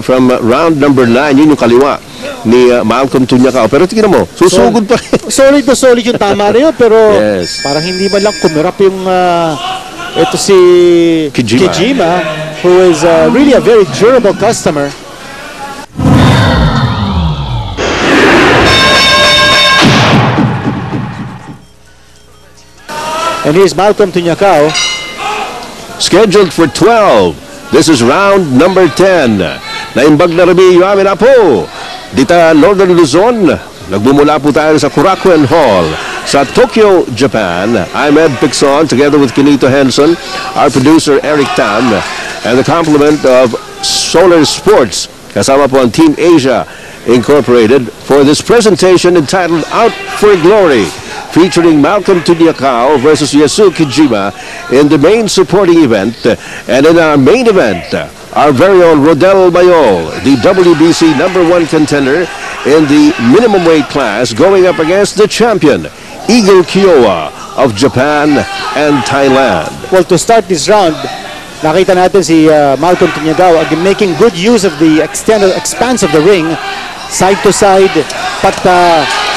From round number 9, yun yung kaliwa ni Malcolm Tunyacao. Pero tingnan mo, susugod pa rin. Solid na solid yung tama na yun, pero Yes. parang hindi man lang kumirap yung ito si Kijima. who is really a very durable customer. And here's Malcolm Tunyacao. Scheduled for 12. This is round number 10. Naimbag na rabi yung amin na po. Dita Northern Luzon, nagbumula po tayo sa Korakuen Hall sa Tokyo, Japan. I'm Ed Pixon together with Kenito Henson, our producer Eric Tam, and the complement of Solar Sports. Kasama po ang Team Asia Incorporated for this presentation entitled Out for Glory, featuring Malcolm Tunyacao versus Yasu Kijima in the main supporting event. And in our main event, our very own Rodel Mayol, the WBC #1 contender in the minimum weight class, going up against the champion, Eagle Kiowa of Japan and Thailand. Well, to start this round, nakita natin si Malcolm Tunyacao again making good use of the extended expanse of the ring, side to side. But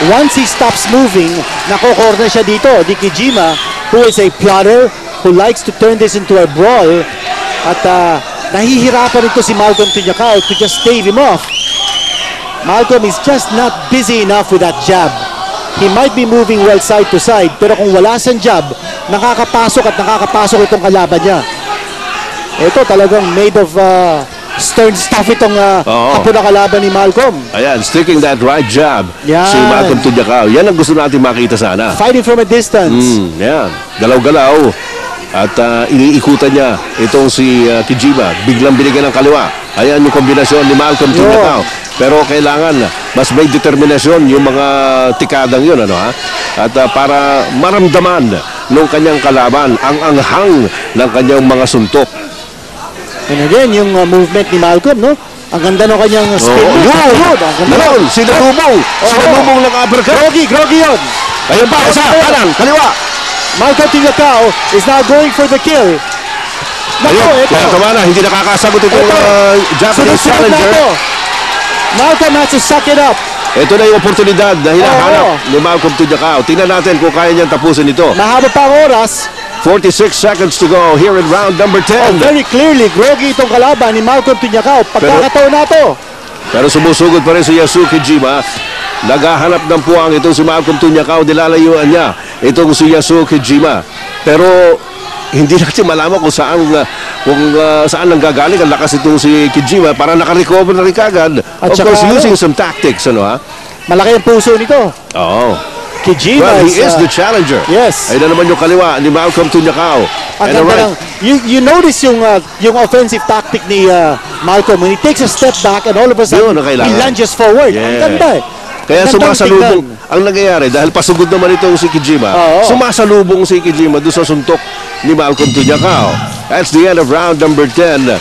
once he stops moving, nako-corner siya dito. Di Kijima, who is a plotter, who likes to turn this into a brawl. At nahihirapan ito si Malcolm Tunyacao to just stave him off. Malcolm is just not busy enough with that jab. He might be moving well side to side, pero kung wala siyang jab, nakakapasok itong kalaban niya. Ito talagang made of stern stuff itong hapo na kalaban ni Malcolm. Ayan, sticking that right jab. Yan. Si Malcolm Tunyacao. Yan ang gusto natin makita sana. Fighting from a distance. Yan. Galaw-galaw. At iniikutan niya itong si Kijima. Biglang binigyan ng kaliwa. Ayan yung kombinasyon ni Malcolm Tunyacao. Pero kailangan mas may determinasyon yung mga tikadang yun, ano ha? At para maramdaman ng kanyang kalaban ang anghang ng kanyang mga suntok. And again, yung movement ni Malcolm, no? Ang ganda ng kanyang spin. Yun! Sinalubong! Sinalubong ng uppercut! Groggy yun! Ayun pa, isa! Kanan! Kaliwa! Malcolm Tunyacao is now going for the kill. Ayun! Kaya tama na, hindi nakakasagot itong Japanese challenger. Malcolm has to suck it up. Ito na yung oportunidad na hinahanap ni Malcolm Tunyacao. Tingnan natin kung kaya niyang tapusin ito. Mahaba pa ang oras. 46 seconds to go here in round number 10. Very clearly, groggy itong kalaban ni Malcolm Tunyacao. Pagkakataon na ito. Pero sumusugod pa rin si Yasu Kijima. Naghahanap ng puwang itong si Malcolm Tunyacao. Nilalayuan niya itong si Yasu Kijima. Pero hindi natin malaman kung saan nanggagaling ang lakas itong si Kijima para nakarecover na rin kagad. Of course, using some tactics, ano ha? Malaki ang puso nito. Oo. Kijima well, he is the challenger. Yes. Ay na naman yung kaliwa ni Malcolm Tunyacao. You notice yung offensive tactic ni Malcolm when he takes a step back and all of a sudden he lunges forward. Ang ganda eh. Kaya sumasalubong ang nangyayari dahil pasugod naman itong si Kijima. Sumasalubong si Kijima doon sa suntok ni Malcolm Tunyacao. That's the end of round number 10.